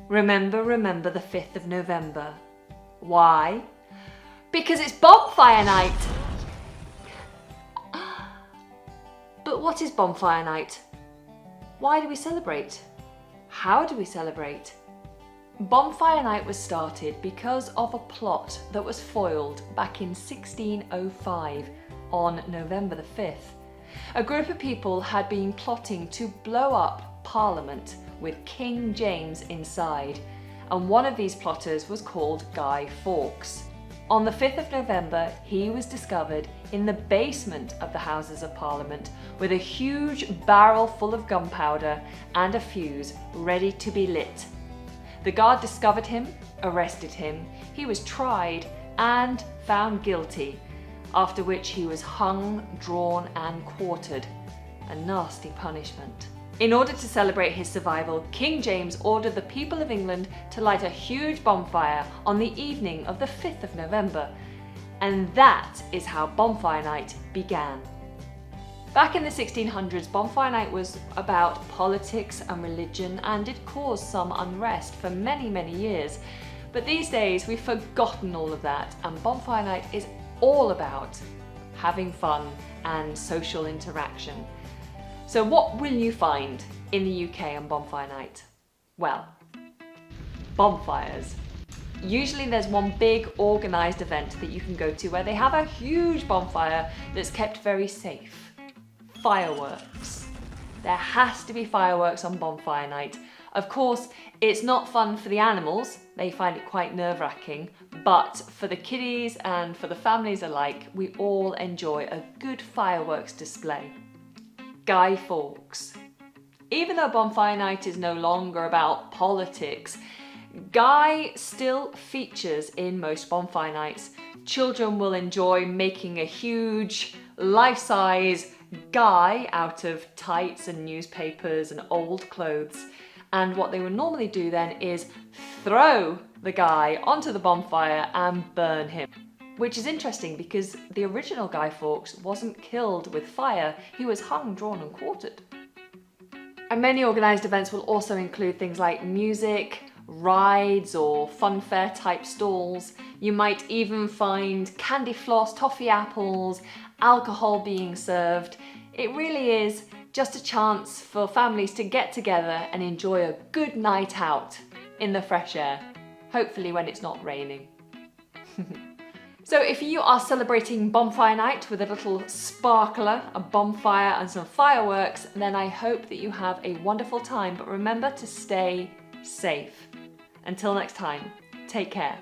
Remember, remember the 5th of November. Why? Because it's Bonfire Night! But what is Bonfire Night? Why do we celebrate? How do we celebrate? Bonfire Night was started because of a plot that was foiled back in 1605 on November the 5th. A group of people had been plotting to blow up Parliament with King James inside, and one of these plotters was called Guy Fawkes. On the 5th of November, he was discovered in the basement of the Houses of Parliament with a huge barrel full of gunpowder and a fuse ready to be lit. The guard discovered him, arrested him, he was tried and found guilty, after which he was hung, drawn and quartered. A nasty punishment. In order to celebrate his survival, King James ordered the people of England to light a huge bonfire on the evening of the 5th of November. And that is how Bonfire Night began. Back in the 1600s, Bonfire Night was about politics and religion, and it caused some unrest for many, many years. But these days we've forgotten all of that, and Bonfire Night is all about having fun and social interaction. So what will you find in the UK on Bonfire Night? Well, bonfires. Usually there's one big organised event that you can go to where they have a huge bonfire that's kept very safe. Fireworks. There has to be fireworks on Bonfire Night. Of course, it's not fun for the animals, they find it quite nerve-wracking, but for the kiddies and for the families alike, we all enjoy a good fireworks display. Guy Fawkes. Even though Bonfire Night is no longer about politics, Guy still features in most bonfire nights. Children will enjoy making a huge, life-size Guy out of tights and newspapers and old clothes. And what they would normally do then is throw the Guy onto the bonfire and burn him. Which is interesting because the original Guy Fawkes wasn't killed with fire, he was hung, drawn and quartered. And many organised events will also include things like music, rides or fun fair type stalls. You might even find candy floss, toffee apples, alcohol being served. It really is just a chance for families to get together and enjoy a good night out in the fresh air, hopefully when it's not raining. So if you are celebrating Bonfire Night with a little sparkler, a bonfire and some fireworks, then I hope that you have a wonderful time, but remember to stay safe. Until next time, take care.